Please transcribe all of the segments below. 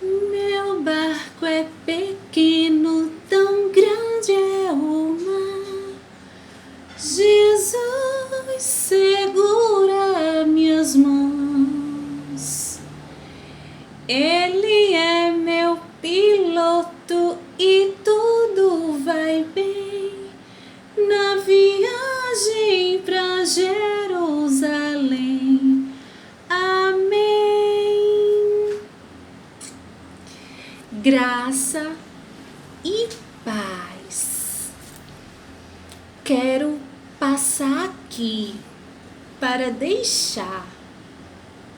Meu barco é pequeno, tão grande é o mar. Jesus segura minhas mãos. Ele é meu piloto e tudo vai bem na viagem pra Jerusalém. Amém. Graça e paz. Quero passar aqui para deixar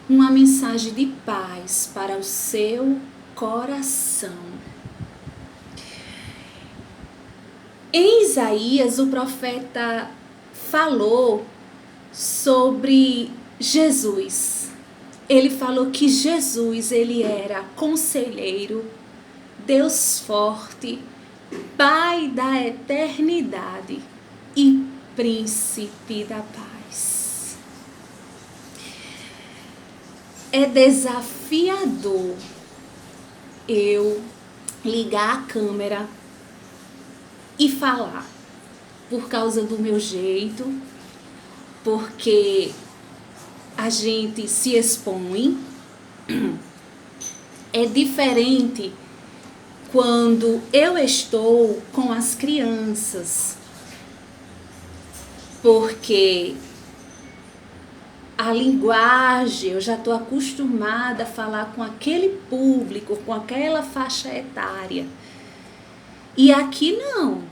uma mensagem de paz para o seu coração. Em Isaías, o profeta falou sobre Jesus. Ele falou que Jesus, ele era conselheiro, Deus forte, Pai da eternidade e príncipe da paz. É desafiador eu ligar a câmera e falar por causa do meu jeito, porque a gente se expõe. É diferente quando eu estou com as crianças, porque a linguagem, eu já estou acostumada a falar com aquele público, com aquela faixa etária. E aqui não.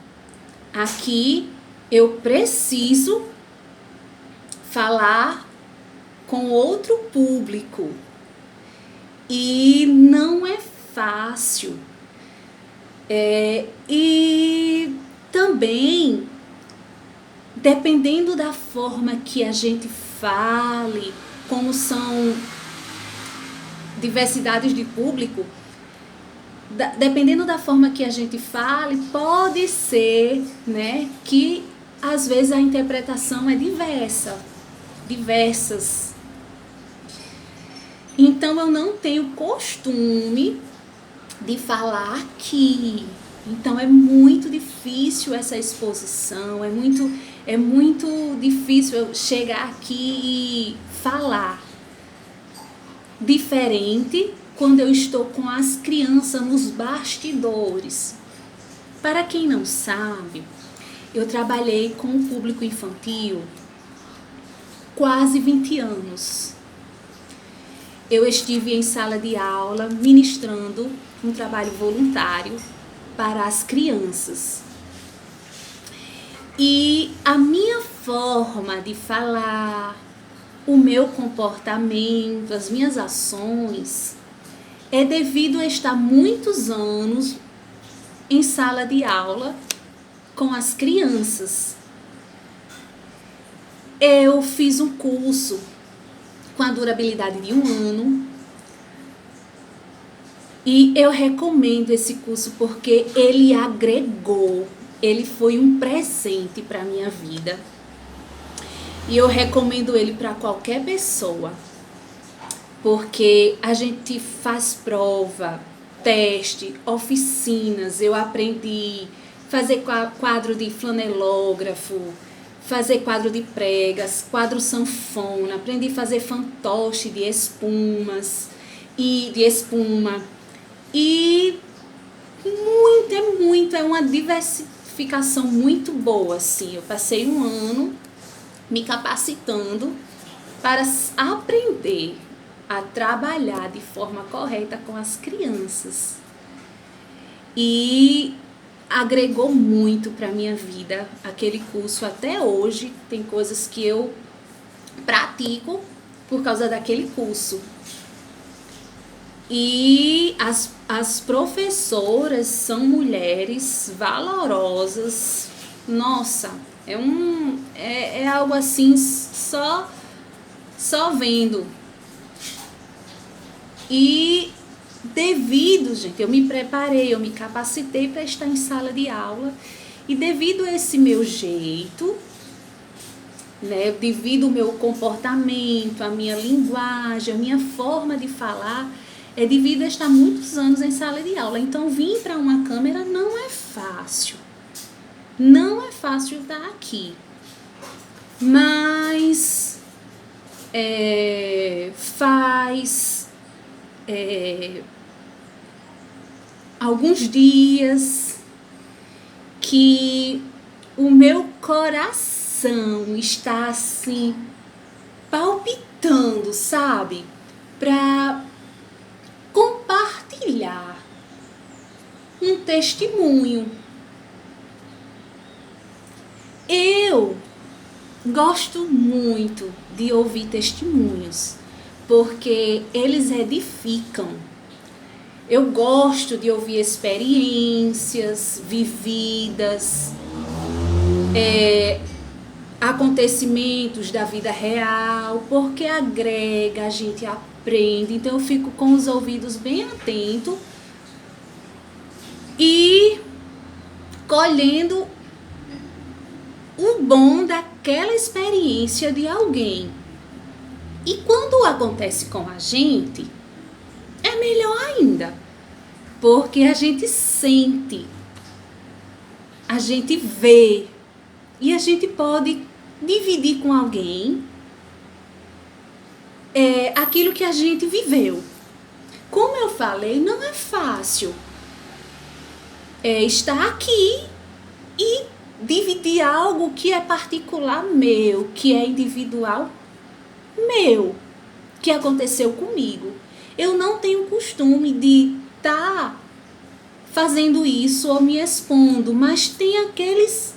Aqui eu preciso falar com outro público. E não é fácil. E também, dependendo da forma que a gente fale, como são diversidades de público, dependendo da forma que a gente fale, pode ser, né, que às vezes a interpretação é diversas. Então eu não tenho costume de falar aqui. Então é muito difícil essa exposição, é muito difícil eu chegar aqui e falar. Diferente quando eu estou com as crianças nos bastidores. Para quem não sabe, eu trabalhei com o público infantil quase 20 anos. Eu estive em sala de aula ministrando um trabalho voluntário para as crianças. E a minha forma de falar, o meu comportamento, as minhas ações, é devido a estar muitos anos em sala de aula com as crianças. Eu fiz um curso com a durabilidade de 1 ano e eu recomendo esse curso porque ele agregou, ele foi um presente para a minha vida e eu recomendo ele para qualquer pessoa, porque a gente faz prova, teste, oficinas, eu aprendi a fazer quadro de flanelógrafo, fazer quadro de pregas, quadro sanfona, aprendi a fazer fantoche de espumas e de espuma. E é uma diversificação muito boa, assim. Eu passei 1 ano me capacitando para aprender a trabalhar de forma correta com as crianças. E agregou muito para a minha vida aquele curso. Até hoje tem coisas que eu pratico por causa daquele curso. E as professoras são mulheres valorosas. Nossa, é algo assim só vendo. E gente, eu me preparei, eu me capacitei para estar em sala de aula. E devido a esse meu jeito, né, devido ao meu comportamento, a minha linguagem, a minha forma de falar, é devido a estar muitos anos em sala de aula. Então, vir para uma câmera não é fácil. Não é fácil estar aqui. Mas faz alguns dias que o meu coração está assim palpitando, sabe? Para compartilhar um testemunho. Eu gosto muito de ouvir testemunhos, porque eles edificam. Eu gosto de ouvir experiências vividas, acontecimentos da vida real, porque agrega, a gente aprende. Então eu fico com os ouvidos bem atentos e colhendo o bom daquela experiência de alguém. E quando acontece com a gente, é melhor ainda, porque a gente sente, a gente vê e a gente pode dividir com alguém aquilo que a gente viveu. Como eu falei, não é fácil estar aqui e dividir algo que é particular meu, que é individual meu, que aconteceu comigo. Eu não tenho costume de estar fazendo isso ou me expondo, mas tem aqueles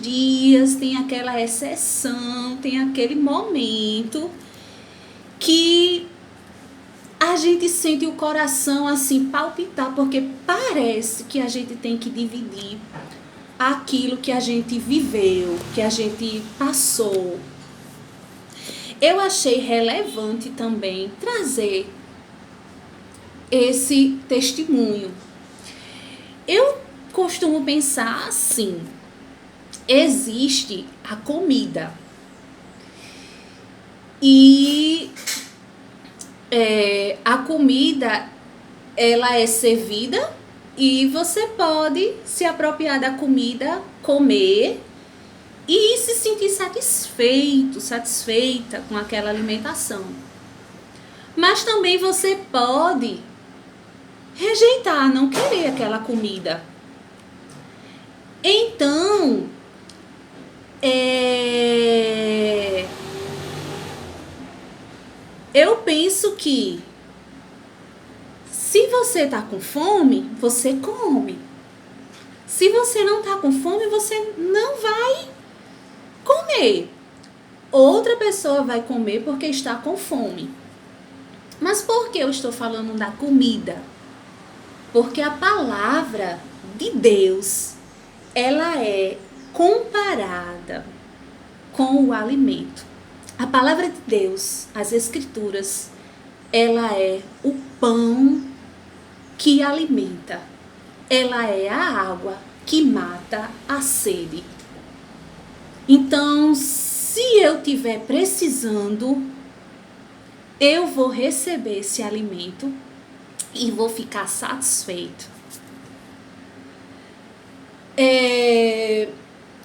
dias, tem aquela exceção, tem aquele momento que a gente sente o coração assim palpitar, porque parece que a gente tem que dividir aquilo que a gente viveu, que a gente passou. Eu achei relevante também trazer esse testemunho. Eu costumo pensar assim: existe a comida e a comida ela é servida e você pode se apropriar da comida, comer e se sentir satisfeita com aquela alimentação. Mas também você pode rejeitar, não querer aquela comida. Então, eu penso que se você está com fome, você come. Se você não está com fome, você não vai comer. Outra pessoa vai comer porque está com fome. Mas por que eu estou falando da comida? Porque a palavra de Deus, ela é comparada com o alimento. A palavra de Deus, as Escrituras, ela é o pão que alimenta. Ela é a água que mata a sede. Então, se eu estiver precisando, eu vou receber esse alimento e vou ficar satisfeito.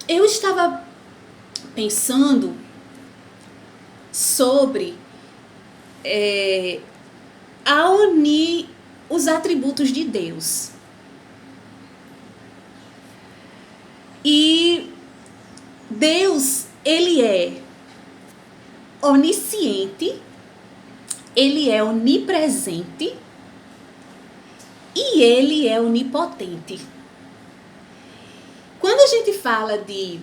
Eu estava pensando sobre a unir os atributos de Deus. E Deus, ele é onisciente, ele é onipresente e ele é onipotente. Quando a gente fala de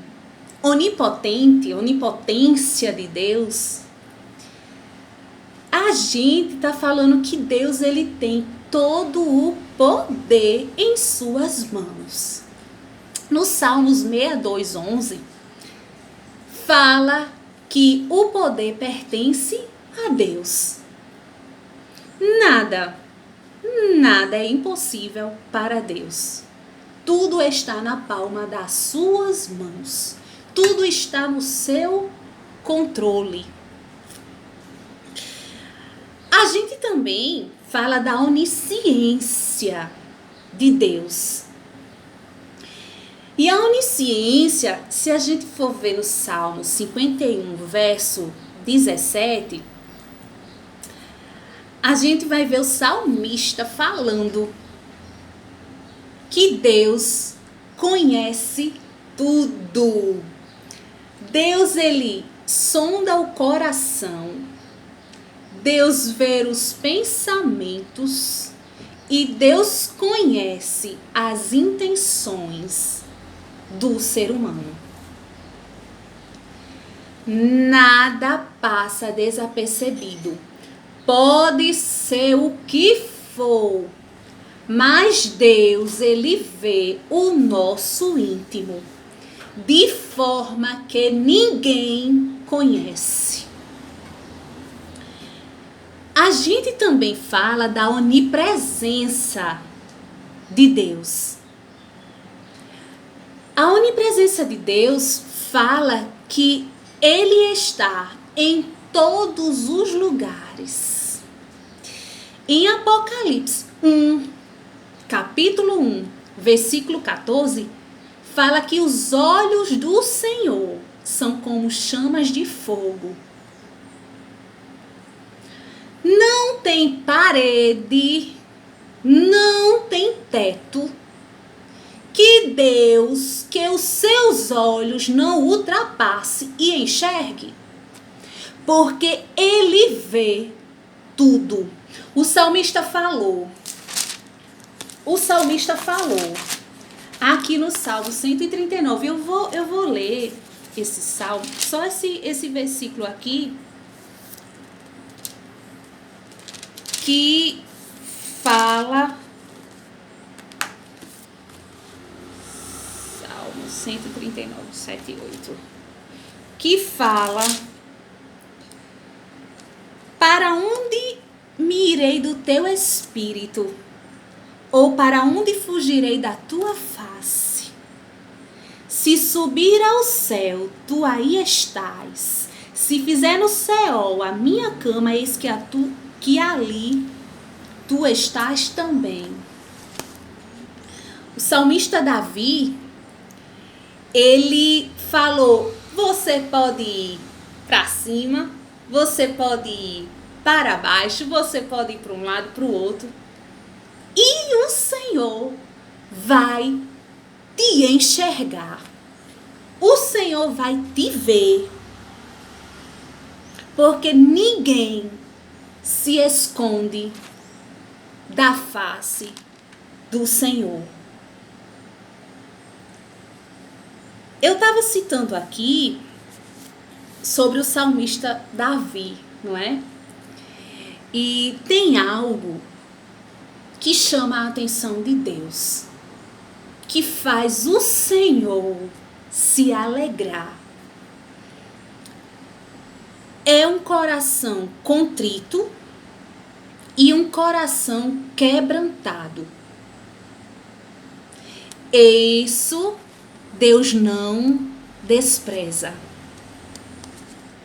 onipotência de Deus, a gente está falando que Deus ele tem todo o poder em suas mãos. No Salmos 62:11, fala que o poder pertence a Deus. Nada é impossível para Deus. Tudo está na palma das suas mãos. Tudo está no seu controle. A gente também fala da onisciência de Deus. E a onisciência, se a gente for ver no Salmo 51, verso 17, a gente vai ver o salmista falando que Deus conhece tudo. Deus, ele sonda o coração. Deus vê os pensamentos e Deus conhece as intenções do ser humano. Nada passa desapercebido. Pode ser o que for, mas Deus, ele vê o nosso íntimo de forma que ninguém conhece. A gente também fala da onipresença de Deus. A onipresença de Deus fala que ele está em todos os lugares. Em Apocalipse 1, capítulo 1, versículo 14, fala que os olhos do Senhor são como chamas de fogo. Não tem parede, não tem teto, que Deus, que os seus olhos não ultrapasse e enxergue, porque ele vê tudo. O salmista falou aqui no Salmo 139, eu vou ler esse salmo, só esse versículo aqui, que fala, Salmo 139, 7 e 8, que fala: para onde me irei do teu espírito? Ou para onde fugirei da tua face? Se subir ao céu, tu aí estás. Se fizer no Seol a minha cama, eis que ali tu estás também. O salmista Davi, ele falou: você pode ir para cima, você pode ir para baixo, você pode ir para um lado, para o outro, e o Senhor vai te enxergar. O Senhor vai te ver. Porque ninguém se esconde da face do Senhor. Eu estava citando aqui sobre o salmista Davi, não é? E tem algo que chama a atenção de Deus, que faz o Senhor se alegrar. É um coração contrito e um coração quebrantado. Isso Deus não despreza.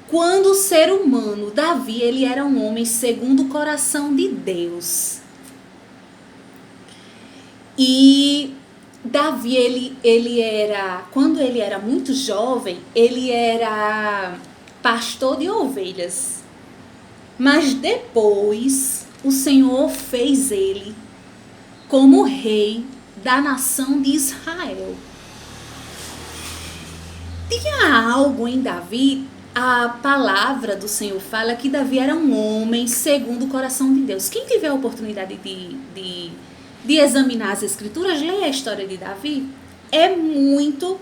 Quando o ser humano, Davi, ele era um homem segundo o coração de Deus. E Davi, ele era, quando ele era muito jovem, ele era pastor de ovelhas. Mas depois o Senhor fez ele como rei da nação de Israel. Tinha algo em Davi, a palavra do Senhor fala que Davi era um homem segundo o coração de Deus. Quem tiver a oportunidade de examinar as escrituras, leia a história de Davi. É muito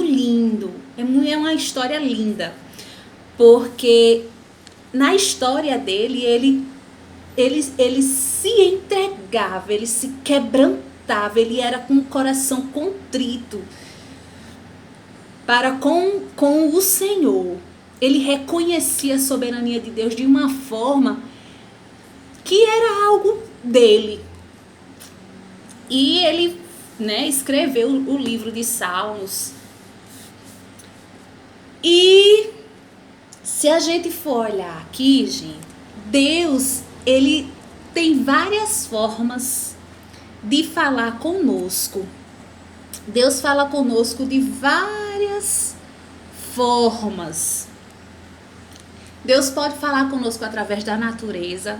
lindo, é uma história linda, porque na história dele, ele se entregava, ele se quebrantava, ele era com o coração contrito para com o Senhor. Ele reconhecia a soberania de Deus de uma forma que era algo dele. E ele, escreveu o livro de Salmos. E se a gente for olhar aqui, gente, Deus, ele tem várias formas de falar conosco. Deus fala conosco de várias formas. Deus pode falar conosco através da natureza.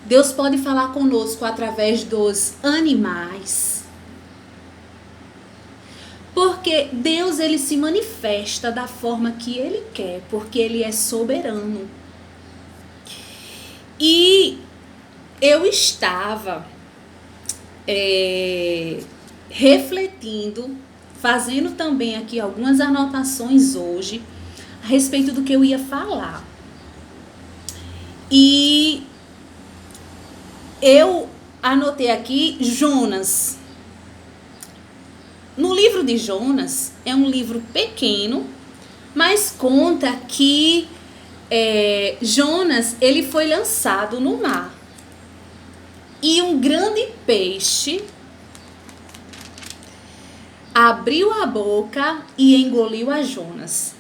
Deus pode falar conosco através dos animais. Porque Deus, ele se manifesta da forma que ele quer, porque ele é soberano. E eu estava refletindo, fazendo também aqui algumas anotações hoje a respeito do que eu ia falar. E eu anotei aqui Jonas. No livro de Jonas, é um livro pequeno, mas conta que Jonas, ele foi lançado no mar. E um grande peixe abriu a boca e engoliu a Jonas.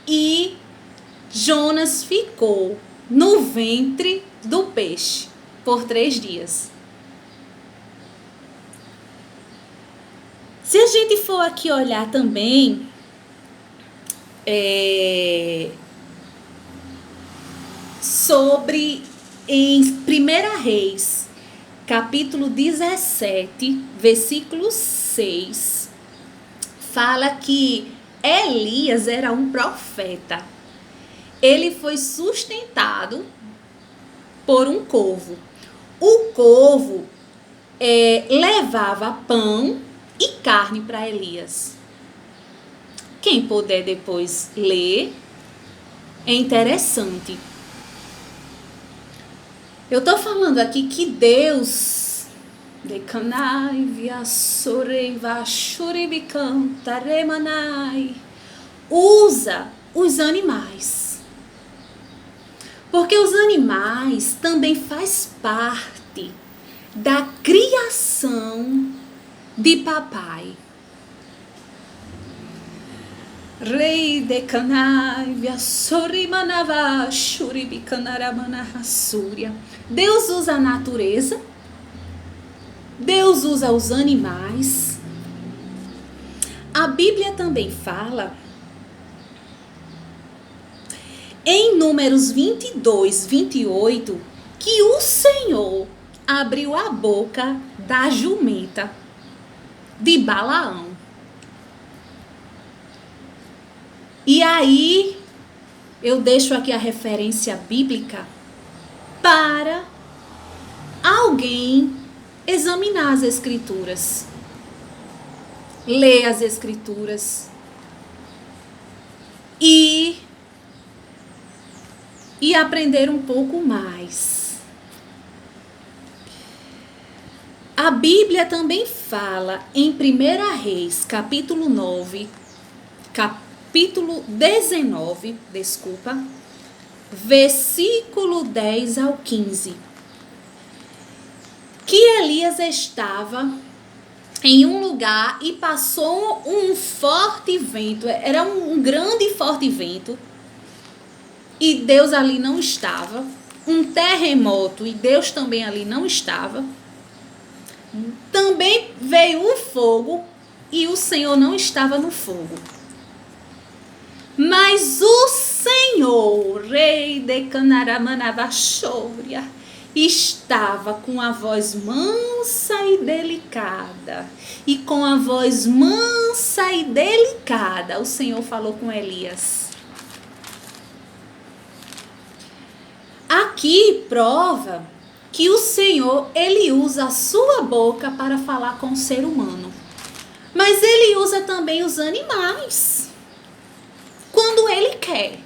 E Jonas ficou no ventre do peixe por 3 dias. Se a gente for aqui olhar também, sobre em 1 Reis, capítulo 17, versículo 6, fala que Elias era um profeta. Ele foi sustentado por um corvo. O corvo levava pão e carne para Elias. Quem puder depois ler, é interessante. Eu estou falando aqui que Deus usa os animais. Porque os animais também faz parte da criação de papai. Rei de Canaivia, Sorimanava, Shuribicanaramanahasúria. Deus usa a natureza, Deus usa os animais. A Bíblia também fala, em Números 22, 28, que o Senhor abriu a boca da jumenta de Balaão. E aí, eu deixo aqui a referência bíblica para alguém examinar as Escrituras, ler as Escrituras e aprender um pouco mais. A Bíblia também fala em 1 Reis, capítulo 19, versículo 10 ao 15, que Elias estava em um lugar e passou um forte vento, era um grande e forte vento, e Deus ali não estava, um terremoto e Deus também ali não estava, também veio um fogo e o Senhor não estava no fogo. Mas o Senhor, Rei de Canaramanavachória, estava com a voz mansa e delicada. E com a voz mansa e delicada, o Senhor falou com Elias. Aqui prova que o Senhor, ele usa a sua boca para falar com o ser humano. Mas ele usa também os animais. Quando ele quer,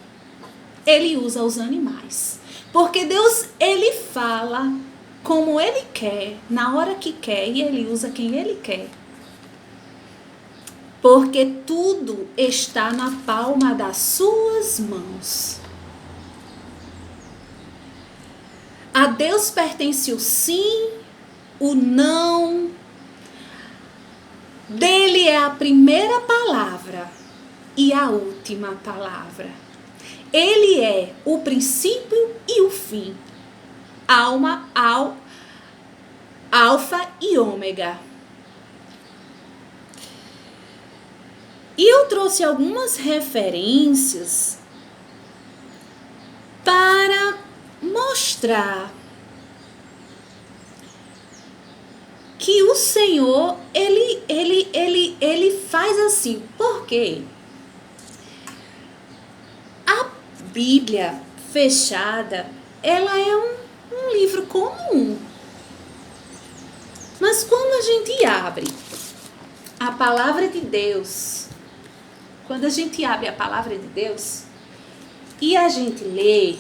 ele usa os animais. Porque Deus, ele fala como ele quer, na hora que quer, e ele usa quem ele quer. Porque tudo está na palma das suas mãos. A Deus pertence o sim, o não. Dele é a primeira palavra e a última palavra. Ele é o princípio e o fim. Alfa e ômega. E eu trouxe algumas referências para mostrar que o Senhor, ele faz assim. Por quê? A Bíblia fechada, ela é um livro comum. Mas quando a gente abre a palavra de Deus, quando a gente abre a palavra de Deus e a gente lê,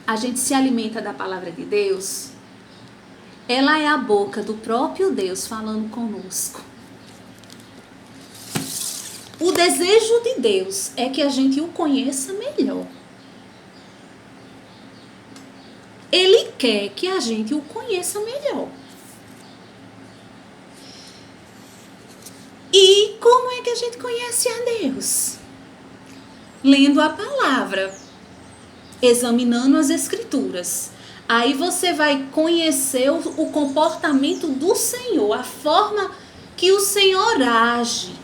a gente se alimenta da palavra de Deus, ela é a boca do próprio Deus falando conosco. O desejo de Deus é que a gente o conheça melhor. Ele quer que a gente o conheça melhor. E como é que a gente conhece a Deus? Lendo a palavra, examinando as escrituras. Aí você vai conhecer o comportamento do Senhor, a forma que o Senhor age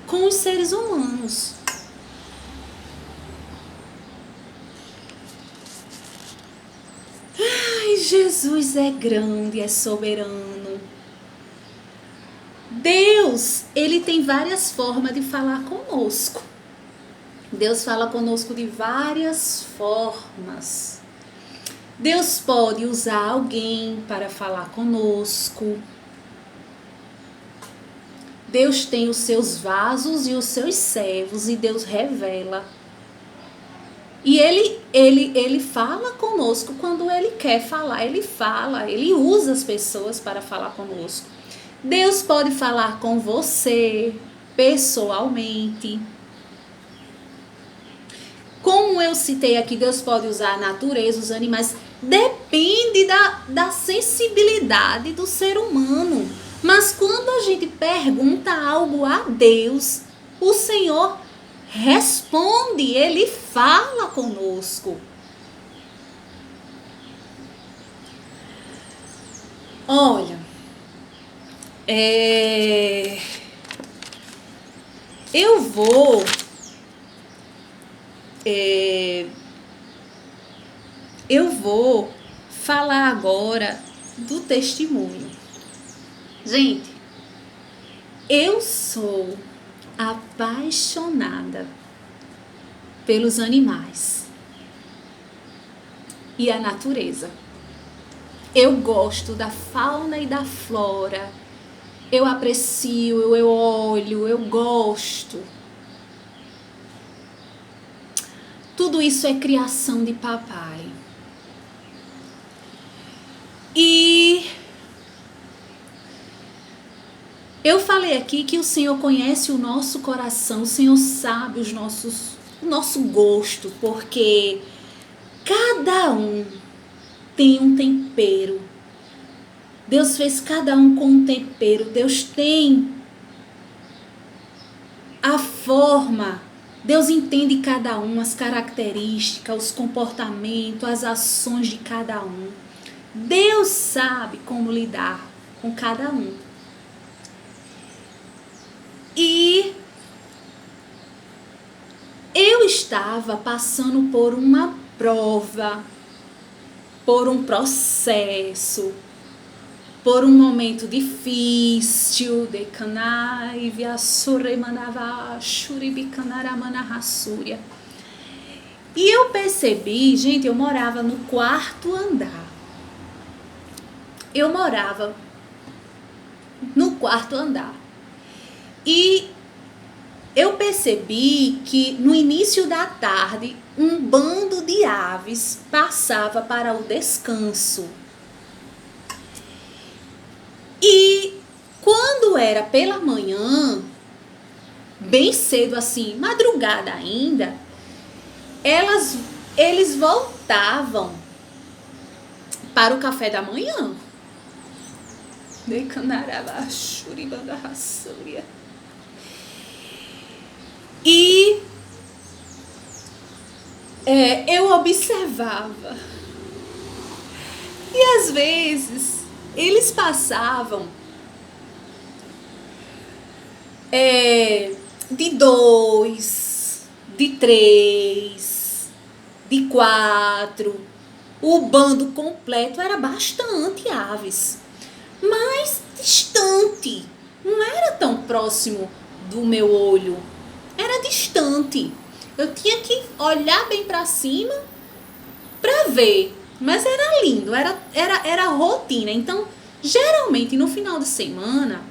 com os seres humanos. Ai, Jesus é grande, é soberano. Deus, ele tem várias formas de falar conosco. Deus fala conosco de várias formas. Deus pode usar alguém para falar conosco. Deus tem os seus vasos e os seus servos e Deus revela. E ele fala conosco quando ele quer falar. Ele fala, ele usa as pessoas para falar conosco. Deus pode falar com você pessoalmente. Como eu citei aqui, Deus pode usar a natureza, os animais. Depende da sensibilidade do ser humano. Mas quando a gente pergunta algo a Deus, o Senhor responde, Ele fala conosco. Olha, eu vou falar agora do testemunho. Gente, eu sou apaixonada pelos animais e a natureza. Eu gosto da fauna e da flora. Eu aprecio, eu olho, eu gosto. Tudo isso é criação de papai. E eu falei aqui que o Senhor conhece o nosso coração, o Senhor sabe o nosso gosto, porque cada um tem um tempero. Deus fez cada um com um tempero. Deus tem a forma. Deus entende cada um, as características, os comportamentos, as ações de cada um. Deus sabe como lidar com cada um. E eu estava passando por uma prova, por um processo, por um momento difícil, e eu percebi, gente, eu morava no 4º andar. Eu morava no 4º andar. E eu percebi que no início da tarde, um bando de aves passava para o descanso. E quando era pela manhã, bem cedo assim, madrugada ainda, eles voltavam para o café da manhã. E eu observava. E às vezes eles passavam de 2, de 3, de 4. O bando completo era bastante aves, mas distante. Não era tão próximo do meu olho. Era distante. Eu tinha que olhar bem para cima para ver. Mas era lindo, era rotina. Então, geralmente no final de semana,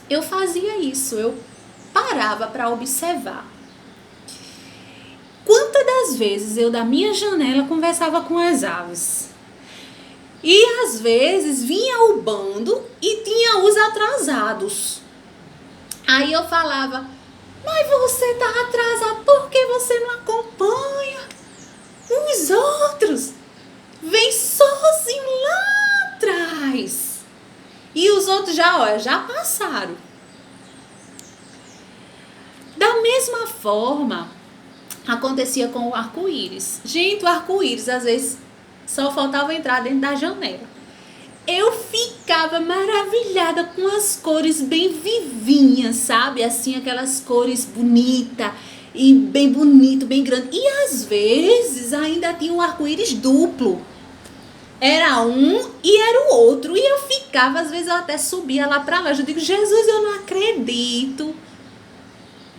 eu fazia isso. Eu parava para observar. Quantas das vezes eu da minha janela conversava com as aves? E às vezes vinha o bando e tinha os atrasados. Aí eu falava, mas você tá atrasado, por que você não acompanha os outros? Vem sozinho lá atrás. E os outros já passaram. Da mesma forma, acontecia com o arco-íris. Gente, o arco-íris às vezes só faltava entrar dentro da janela. Eu ficava maravilhada com as cores bem vivinhas, sabe? Assim, aquelas cores bonitas e bem bonito, bem grande. E às vezes ainda tinha um arco-íris duplo. Era um e era o outro. E eu ficava, às vezes eu até subia lá pra lá. Eu digo, Jesus, eu não acredito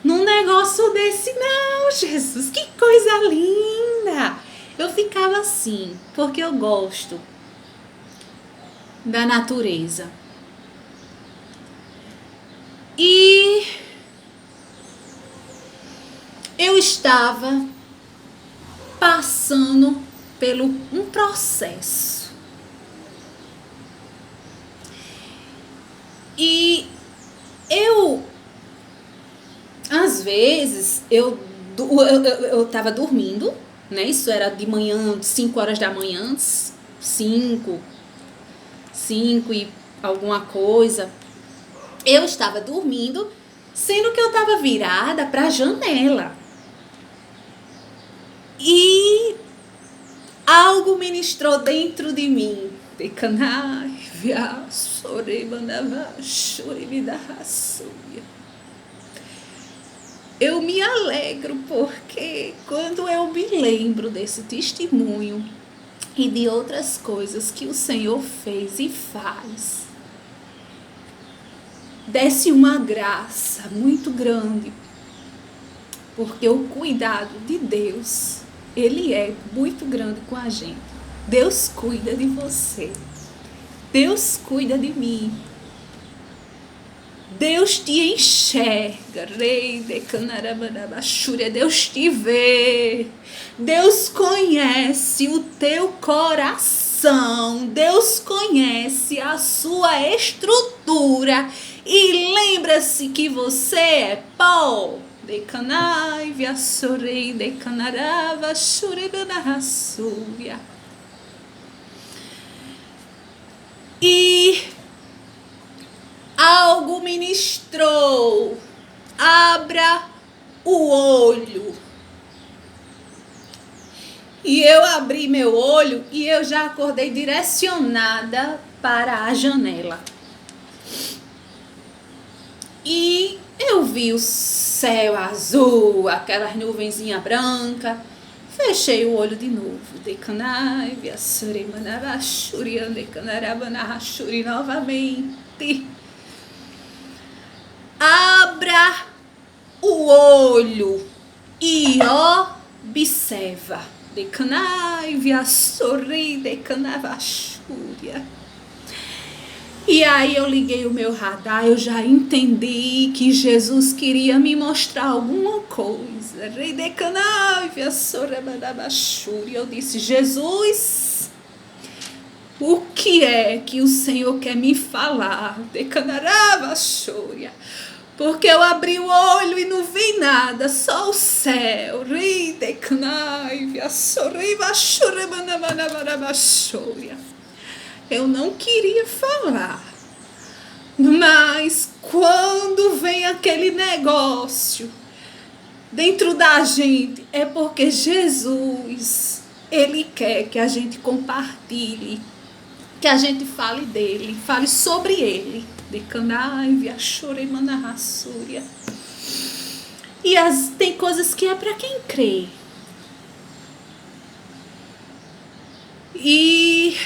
num negócio desse não, Jesus. Que coisa linda. Eu ficava assim, porque eu gosto da natureza. E eu estava passando pelo um processo. E às vezes, eu estava dormindo, né? Isso era de manhã, 5 horas da manhã, 5 e alguma coisa. Eu estava dormindo, sendo que eu estava virada para a janela. E algo ministrou dentro de mim. Eu me alegro porque quando eu me lembro desse testemunho e de outras coisas que o Senhor fez e faz, desce uma graça muito grande, porque o cuidado de Deus, Ele é muito grande com a gente. Deus cuida de você. Deus cuida de mim. Deus te enxerga. Rei de Canarabanabachúria. Deus te vê. Deus conhece o teu coração. Deus conhece a sua estrutura. E lembra-se que você é pó. De canai, via sorei, de canarava, churebanarraçúria. E algo ministrou. Abra o olho. E eu abri meu olho e eu já acordei direcionada para a janela. E eu vi o céu azul, aquelas nuvenzinhas brancas. Fechei o olho de novo. Decanai, viassuri, manabachuri, decanarabanachuri novamente. Abra o olho e observa. Decanai, viassuri, decanavachúria. E aí eu liguei o meu radar, eu já entendi que Jesus queria me mostrar alguma coisa. Eu disse, Jesus, o que é que o Senhor quer me falar? Porque eu abri o olho e não vi nada, só o céu. Eu não queria falar, mas quando vem aquele negócio dentro da gente, é porque Jesus, Ele quer que a gente compartilhe, que a gente fale dele, fale sobre ele. E tem coisas que é para quem crê. E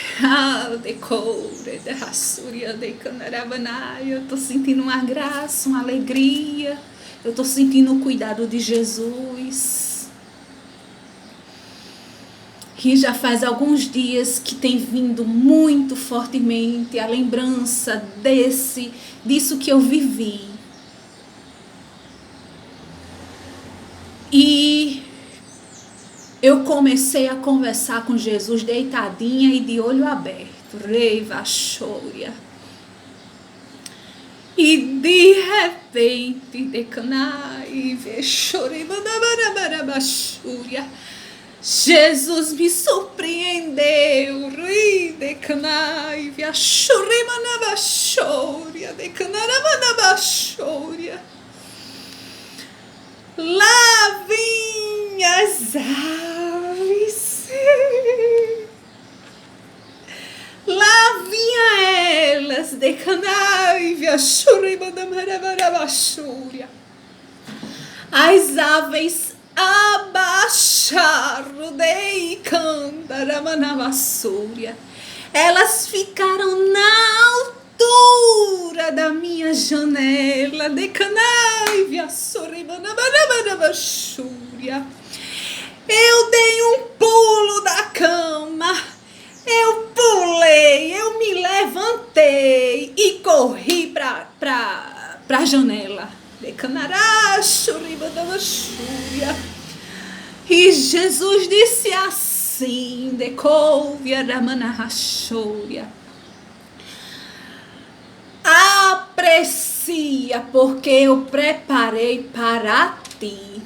eu tô sentindo uma graça, uma alegria. Eu tô sentindo o cuidado de Jesus. Que já faz alguns dias que tem vindo muito fortemente a lembrança disso que eu vivi. E eu comecei a conversar com Jesus deitadinha e de olho aberto. Reiva Shouria. E de repente, decanai, chorei, Jesus me surpreendeu. Decanai, chorei, lá vinha as aves. Lá vinha elas, as aves abaixaram, elas ficaram na altura da minha janela, eu dei um pulo da cama. Eu pulei, eu me levantei e corri pra janela. E Jesus disse assim, aprecia, porque eu preparei para ti.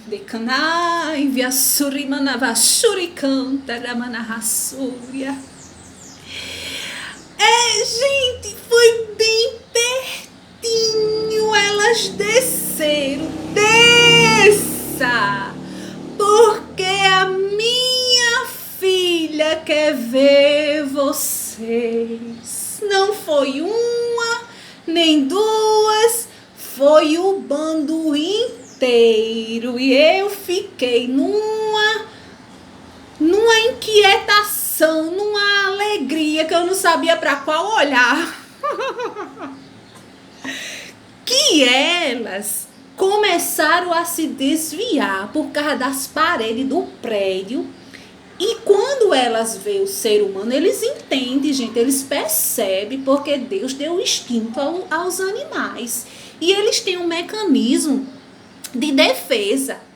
Gente, foi bem pertinho. Elas desceram. Desça, porque a minha filha quer ver vocês. Não foi uma, nem duas, foi o bando inteiro. E eu fiquei numa inquietação, numa alegria que eu não sabia para qual olhar. Que elas começaram a se desviar por causa das paredes do prédio. E quando elas veem o ser humano, eles entendem, gente, eles percebem, porque Deus deu instinto aos animais. E eles têm um mecanismo de defesa.